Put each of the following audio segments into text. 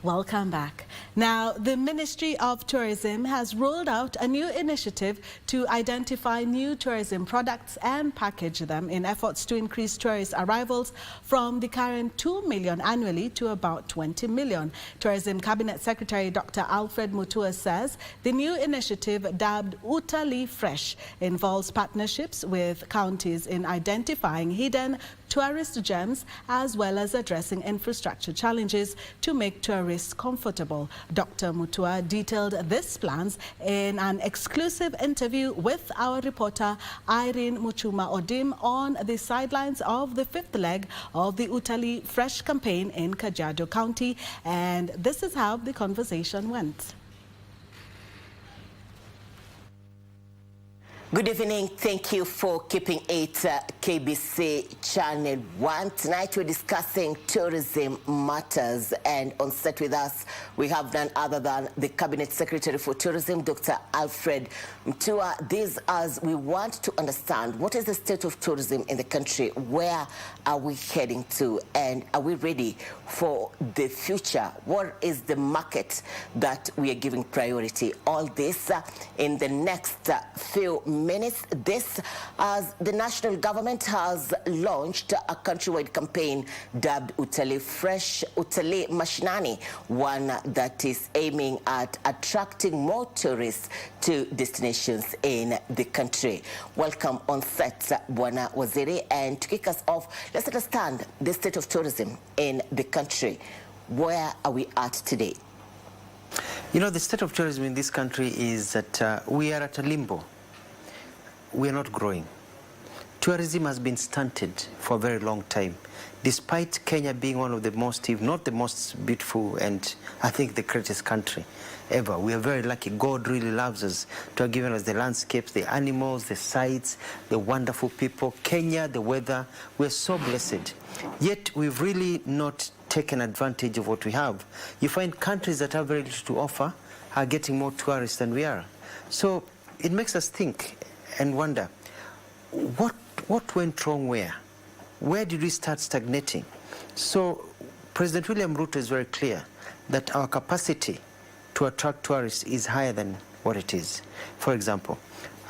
Welcome back. Now, the Ministry of Tourism has rolled out a new initiative to identify new tourism products and package them in efforts to increase tourist arrivals from the current 2 million annually to about 20 million. Tourism Cabinet Secretary Dr. Alfred Mutua says the new initiative, dubbed Utalii Fresh, involves partnerships with counties in identifying hidden tourist gems as well as addressing infrastructure challenges to make tourists comfortable. Dr. Mutua detailed these plans in an exclusive interview with our reporter Irene Muchuma-Odim on the sidelines of the fifth leg of the Utalii Fresh campaign in Kajiado County, and this is how the conversation went. Good evening. Thank you for keeping it KBC Channel 1. Tonight we're discussing tourism matters, and on set with us we have none other than the Cabinet Secretary for Tourism, Dr. Alfred Mutua. This as we want to understand what is the state of tourism in the country, where are we heading to, and are we ready for the future? What is the market that we are giving priority? All this in the next few minutes. This as the national government has launched a countrywide campaign dubbed Utalii Fresh, Utalii Mashinani, one that is aiming at attracting more tourists to destinations in the country. Welcome on set, Bwana Waziri, and to kick us off, let's understand the state of tourism in the country. Where are we at today? You know, the state of tourism in this country is that we are at a limbo. We are not growing. Tourism has been stunted for a very long time, despite Kenya being one of the most, if not the most beautiful, and I think the greatest country ever. We are very lucky. God really loves us to have given us the landscapes, the animals, the sights, the wonderful people. Kenya, the weather, we're so blessed. Yet we've really not taken advantage of what we have. You find countries that have very little to offer are getting more tourists than we are. So it makes us think and wonder, what went wrong where? Where did we start stagnating? So President William Ruto is very clear that our capacity to attract tourists is higher than what it is. For example,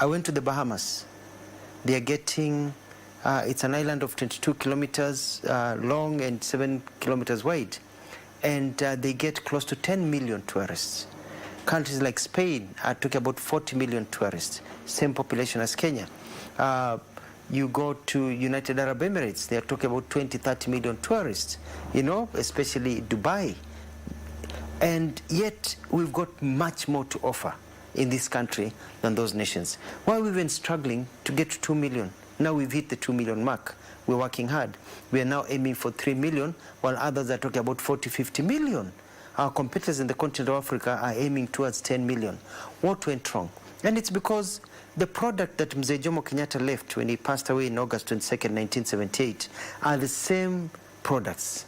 I went to the Bahamas. They are getting, it's an island of 22 kilometers long and 7 kilometers wide. And they get close to 10 million tourists. Countries like Spain are talking about 40 million tourists, same population as Kenya. You go to United Arab Emirates, they are talking about 20, 30 million tourists, you know, especially Dubai. And yet we've got much more to offer in this country than those nations. Why we've been struggling to get to 2 million? Now we've hit the 2 million mark. We're working hard. We are now aiming for 3 million, while others are talking about 40, 50 million. Our competitors in the continent of Africa are aiming towards 10 million. What went wrong? And it's because the product that Mzee Jomo Kenyatta left when he passed away in August 22nd, 1978, are the same products.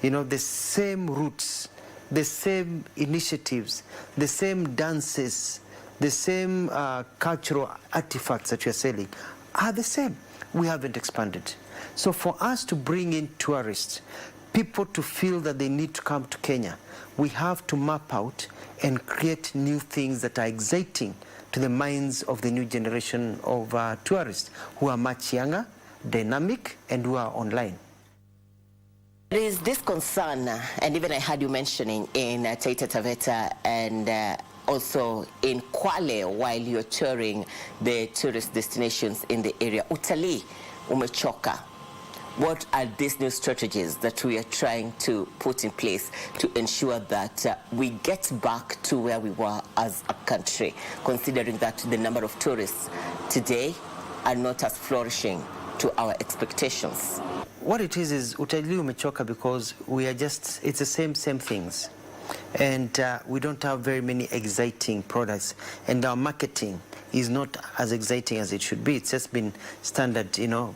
You know, the same roots, the same initiatives, the same dances, the same cultural artifacts that you're selling are the same. We haven't expanded. So for us to bring in tourists, people to feel that they need to come to Kenya, we have to map out and create new things that are exciting to the minds of the new generation of tourists who are much younger, dynamic, and who are online. There is this concern, and even I heard you mentioning in Taita Taveta and also in Kwale while you're touring the tourist destinations in the area. Utalii umechoka. What are these new strategies that we are trying to put in place to ensure that we get back to where we were as a country, considering that the number of tourists today are not as flourishing to our expectations? What it is Utalii umechoka because we are just, it's the same things. And we don't have very many exciting products, and our marketing is not as exciting as it should be. It's just been standard, you know,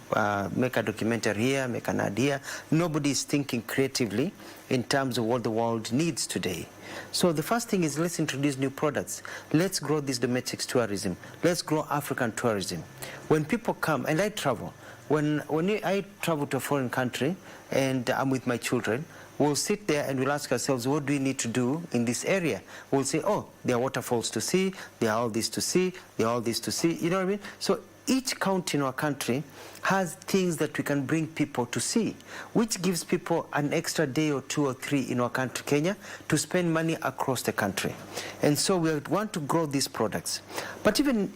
make a documentary here, make an ad here. Nobody is thinking creatively in terms of what the world needs today. So the first thing is, let's introduce new products. Let's grow this domestic tourism. Let's grow African tourism. When people come, and I travel, when I travel to a foreign country and I'm with my children, we'll sit there and we'll ask ourselves, what do we need to do in this area? We'll say, oh, there are waterfalls to see, there are all this to see, there are all this to see, you know what I mean? So each county in our country has things that we can bring people to see, which gives people an extra day or 2 or 3 in our country, Kenya, to spend money across the country. And so we want to grow these products. But even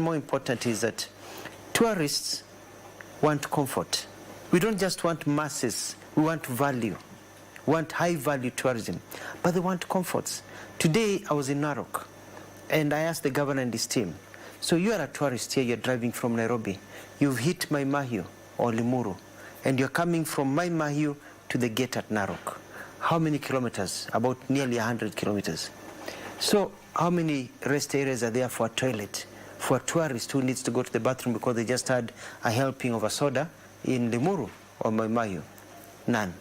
more important is that tourists want comfort. We don't just want masses, we want value. We want high value tourism, but they want comforts. Today I was in Narok and I asked the governor and his team, so you are a tourist here, you're driving from Nairobi, you've hit Mai Mahiu or Limuru, and you're coming from Mai Mahiu to the gate at Narok. How many kilometers? About nearly 100 kilometers. So how many rest areas are there for a toilet for a tourist who needs to go to the bathroom because they just had a helping of a soda in Limuru or Mai Mahiu? None.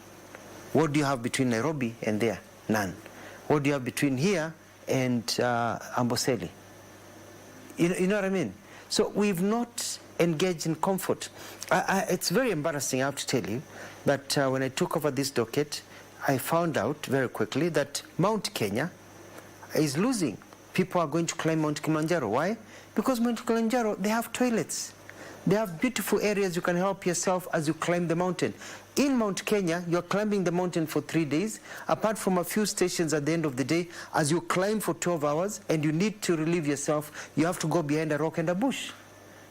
What do you have between Nairobi and there? None. What do you have between here and Amboseli? You know what I mean? So we've not engaged in comfort. It's very embarrassing, I have to tell you, that when I took over this docket, I found out very quickly that Mount Kenya is losing. People are going to climb Mount Kilimanjaro. Why? Because Mount Kilimanjaro, they have toilets. They have beautiful areas you can help yourself as you climb the mountain. In Mount Kenya, you're climbing the mountain for 3 days, apart from a few stations at the end of the day. As you climb for 12 hours and you need to relieve yourself, you have to go behind a rock and a bush.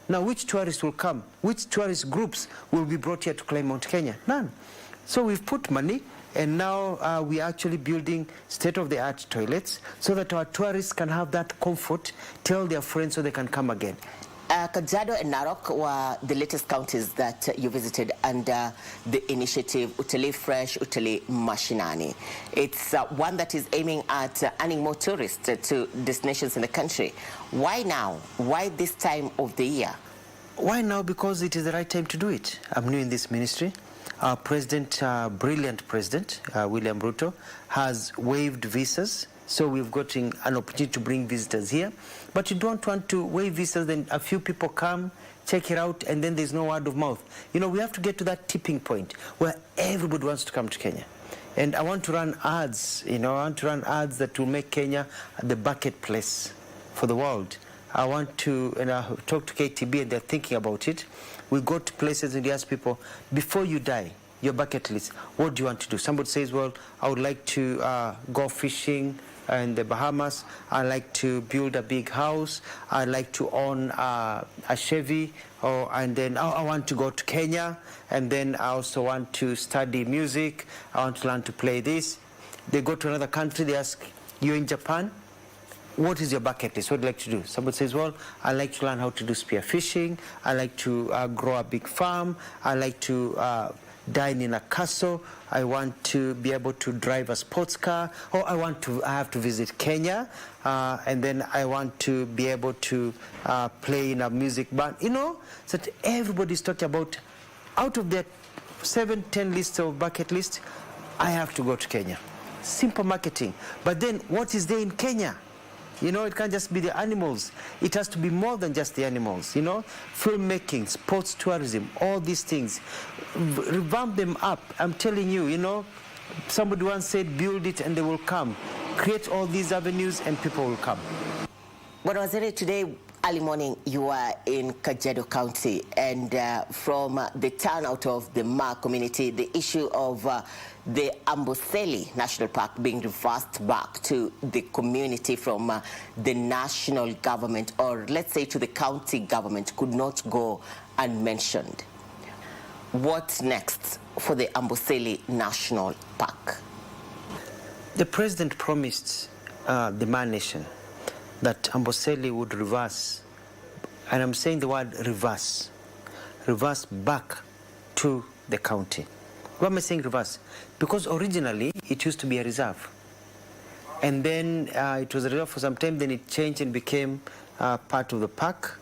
Now, which tourists will come? Which tourist groups will be brought here to climb Mount Kenya? None. So we've put money, and now we're actually building state-of-the-art toilets so that our tourists can have that comfort, tell their friends so they can come again. Kajiado and Narok were the latest counties that you visited under the initiative Utalii Fresh, Utalii Mashinani. It's one that is aiming at earning more tourists to destinations in the country. Why now? Why this time of the year? Why now? Because it is the right time to do it. I'm new in this ministry. Our president, brilliant president, William Ruto, has waived visas. So we've gotten an opportunity to bring visitors here. But you don't want to waive visas, then a few people come, check it out, and then there's no word of mouth. You know, we have to get to that tipping point where everybody wants to come to Kenya. And I want to run ads, I want to run ads that will make Kenya the bucket place for the world. I want to, and I talk to KTB and they're thinking about it. We go to places and we ask people, before you die, your bucket list, what do you want to do? Somebody says, well, I would like to go fishing in the Bahamas. I like to build a big house. I like to own a Chevy. And then I want to go to Kenya. And then I also want to study music. I want to learn to play this. They go to another country. They ask, you're in Japan? What is your bucket list? What do you like to do? Somebody says, well, I like to learn how to do spear fishing. I like to grow a big farm. I like to dine in a castle. I want to be able to drive a sports car. Or I have to visit Kenya. And then I want to be able to play in a music band. So that everybody's talking about, out of their 7-10 lists of bucket list, I have to go to Kenya. Simple marketing. But then what is there in Kenya? It can't just be the animals. It has to be more than just the animals, Filmmaking, sports tourism, all these things. Revamp them up. I'm telling you, somebody once said, build it and they will come. Create all these avenues and people will come. What was it today? Early morning, you were in Kajiado County, and from the turnout of the Ma community, the issue of the Amboseli National Park being reversed back to the community from the national government, or let's say to the county government, could not go unmentioned. What's next for the Amboseli National Park? The president promised the Ma Nation that Amboseli would reverse, and I'm saying the word reverse back to the county. Why am I saying reverse? Because originally it used to be a reserve. And then it was a reserve for some time, then it changed and became part of the park,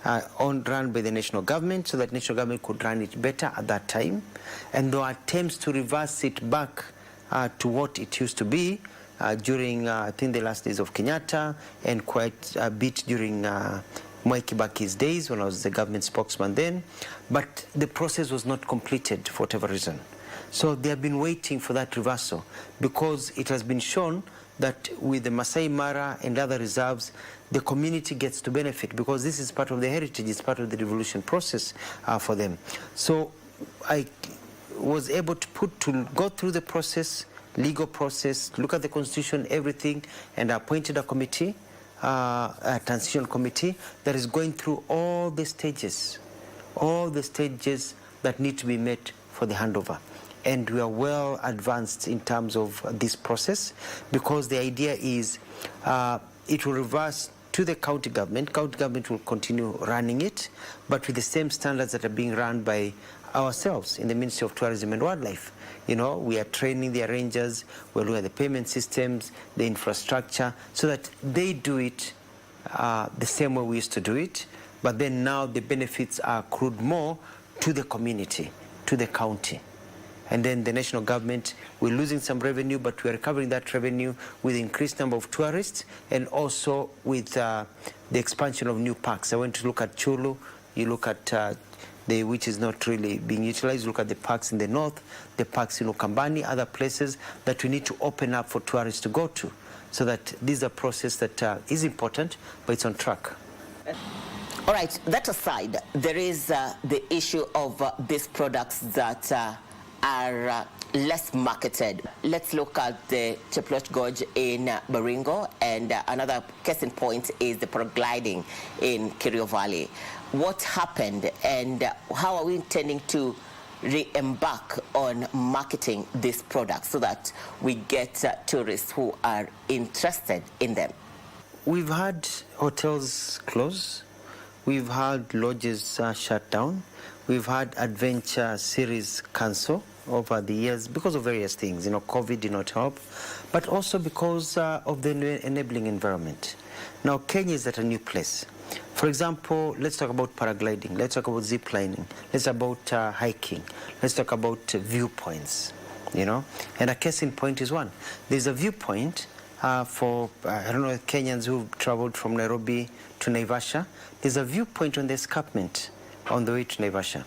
run by the national government, so that national government could run it better at that time. And there were attempts to reverse it back to what it used to be during, I think, the last days of Kenyatta, and quite a bit during Mwai Kibaki's days when I was the government spokesman then. But the process was not completed for whatever reason. So they have been waiting for that reversal because it has been shown that with the Masai Mara and other reserves, the community gets to benefit because this is part of the heritage, it's part of the devolution process for them. So I was able to go through the process, legal process, look at the constitution, everything, and I appointed a committee, a transition committee that is going through all the stages that need to be met for the handover. And we are well advanced in terms of this process because the idea is it will reverse to the county government. County government will continue running it, but with the same standards that are being run by ourselves in the Ministry of Tourism and Wildlife. You know, we are training the rangers, we're looking at the payment systems, the infrastructure, so that they do it the same way we used to do it, but then now the benefits are accrued more to the community, to the county. And then the national government, we're losing some revenue, but we're recovering that revenue with increased number of tourists and also with the expansion of new parks. I went to look at Chulu, you look at which is not really being utilized, look at the parks in the north, the parks in Ukambani, other places that we need to open up for tourists to go to. So that this is a process that is important, but it's on track. All right, that aside, there is the issue of these products that are less marketed. Let's look at the Cheploch Gorge in Baringo, and another case in point is the paragliding in Kerio Valley. What happened, and how are we intending to re-embark on marketing these products so that we get tourists who are interested in them? We've had hotels close. We've had lodges shut down. We've had adventure series cancel over the years because of various things. You know, COVID did not help, but also because of the enabling environment. Now, Kenya is at a new place. For example, let's talk about paragliding. Let's talk about zip lining. Let's talk about hiking. Let's talk about viewpoints, you know. And a case in point is one. There's a viewpoint for, I don't know, Kenyans who've traveled from Nairobi to Naivasha. There's a viewpoint on the escarpment on the way to Naivasha.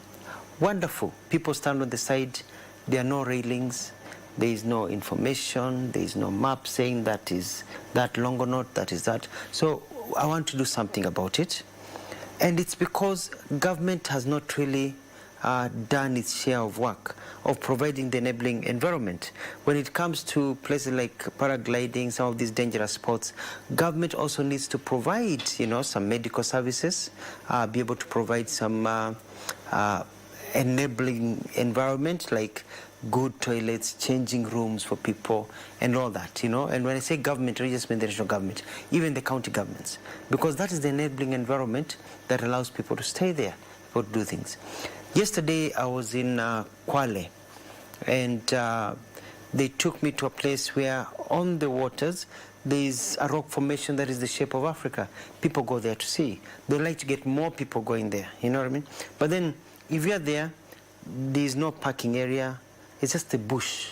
Wonderful. People stand on the side. There are no railings. There is no information. There is no map saying that is that Longonot, that is that. So I want to do something about it. And it's because government has not really done its share of work of providing the enabling environment. When it comes to places like paragliding, some of these dangerous sports, government also needs to provide, you know, some medical services, be able to provide some enabling environment like good toilets, changing rooms for people, and all that, you know. And when I say government, I just mean the national government, even the county governments, because that is the enabling environment that allows people to stay there, people to do things. Yesterday, I was in Kwale, and they took me to a place where on the waters, there is a rock formation that is the shape of Africa. People go there to see. They like to get more people going there, you know what I mean? But then, if you're there, there is no parking area. It's just a bush.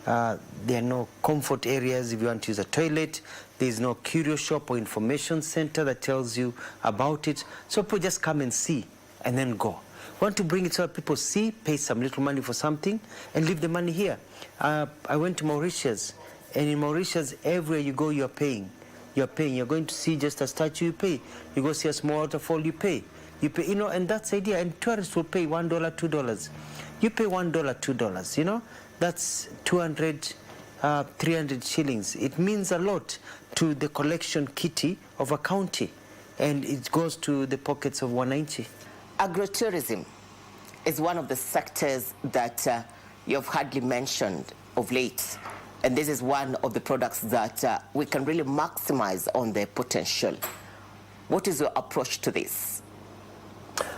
There are no comfort areas if you want to use a toilet. There is no curio shop or information center that tells you about it. So people just come and see and then go. Want to bring it so that people see, pay some little money for something, and leave the money here. I went to Mauritius, and in Mauritius, everywhere you go, you're paying. You're paying. You're going to see just a statue, you pay. You go see a small waterfall, you pay. You pay, you know, and that's the idea. And tourists will pay $1, $2. You pay $1, $2, you know. That's 200, 300 shillings. It means a lot to the collection kitty of a county, and it goes to the pockets of 190. Agritourism is one of the sectors that you've hardly mentioned of late, and this is one of the products that we can really maximize on their potential. What is your approach to this?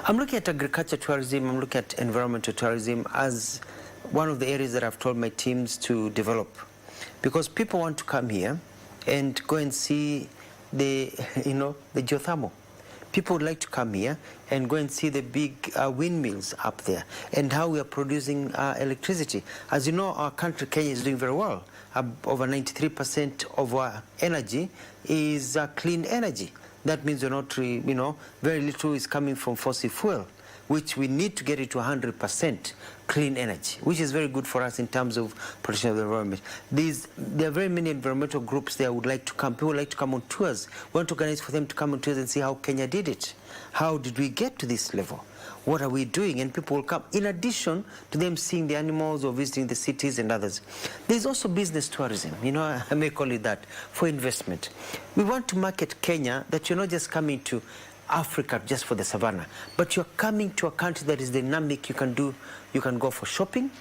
I'm looking at agriculture tourism, I'm looking at environmental tourism as one of the areas that I've told my teams to develop. Because people want to come here and go and see the, you know, the geothermal. People would like to come here and go and see the big windmills up there and how we are producing electricity. As you know, our country, Kenya, is doing very well. Over 93% of our energy is clean energy. That means we're not, you know, very little is coming from fossil fuel. which we need to get it to 100% clean energy, which is very good for us in terms of protection of the environment. There are very many environmental groups there would like to come. People would like to come on tours. We want to organize for them to come on tours and see how Kenya did it. How did we get to this level? What are we doing? And people will come, in addition to them seeing the animals or visiting the cities and others. There's also business tourism, you know, I may call it that, for investment. We want to market Kenya that you're not just coming to Africa just for the savannah, but you're coming to a country that is dynamic. You can go for shopping,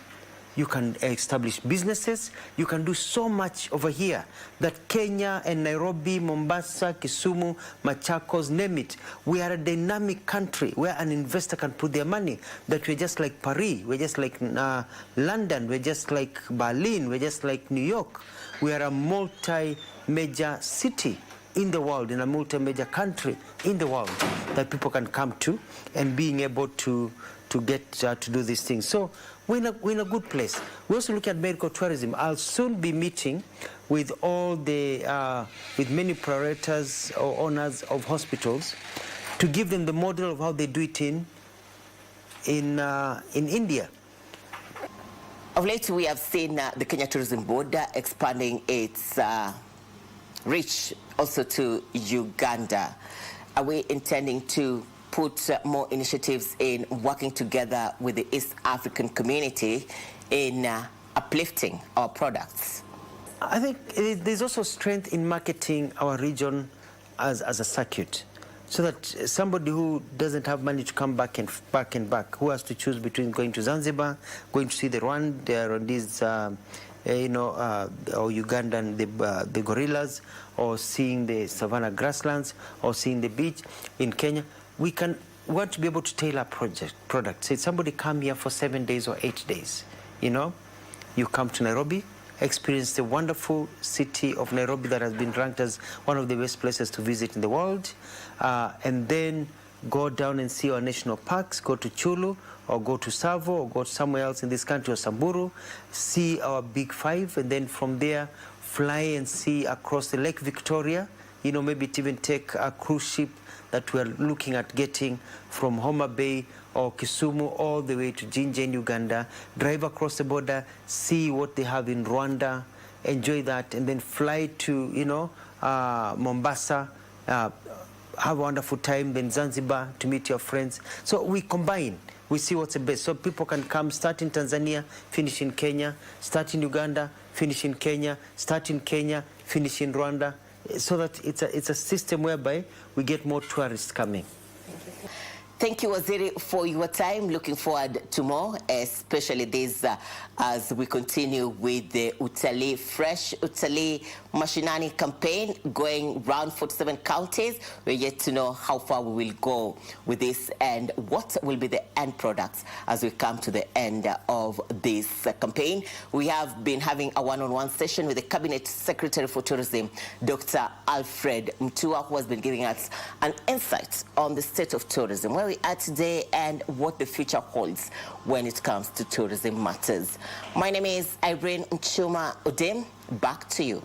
you can establish businesses, you can do so much over here that Kenya and Nairobi, Mombasa, Kisumu, Machakos, name it. We are a dynamic country where an investor can put their money, that we're just like Paris, we're just like London, we're just like Berlin, we're just like New York. We are a multi-major city in the world, in a multi-major country in the world that people can come to and being able to get to do these things. So we're in a good place. We also look at medical tourism. I'll soon be meeting with all the, with many proprietors or owners of hospitals to give them the model of how they do it in India. Of late, we have seen the Kenya Tourism Board expanding its reach also to Uganda. Are we intending to put more initiatives in working together with the East African community in uplifting our products? I think there's also strength in marketing our region as a circuit, so that somebody who doesn't have money to come back, who has to choose between going to Zanzibar, going to see the Rwandese, or Ugandan, the gorillas, or seeing the savannah grasslands, or seeing the beach in Kenya, we want to be able to tailor products. Say somebody come here for 7 days or 8 days, you know, you come to Nairobi, experience the wonderful city of Nairobi that has been ranked as one of the best places to visit in the world, and then go down and see our national parks, go to Chulu, or go to Savo, or go somewhere else in this country, or Samburu, see our Big Five, and then from there fly and see across the Lake Victoria, you know, maybe even take a cruise ship that we're looking at getting from Homa Bay or Kisumu all the way to Jinja in Uganda, drive across the border, see what they have in Rwanda, enjoy that, and then fly to, you know, Mombasa, have a wonderful time, then Zanzibar to meet your friends. So we combine. We see what's the best. So people can come, start in Tanzania, finish in Kenya, start in Uganda, finish in Kenya, start in Kenya, finish in Rwanda, so that it's a system whereby we get more tourists coming. Thank you, Waziri, for your time. Looking forward to more, especially this as we continue with the Utalii Fresh, Utalii Mashinani campaign going round 47 counties. We're yet to know how far we will go with this and what will be the end products as we come to the end of this campaign. We have been having a one-on-one session with the Cabinet Secretary for Tourism, Dr. Alfred Mutua, who has been giving us an insight on the state of tourism, where we are today and what the future holds when it comes to tourism matters. My name is Irene Muchuma-Odim. Back to you.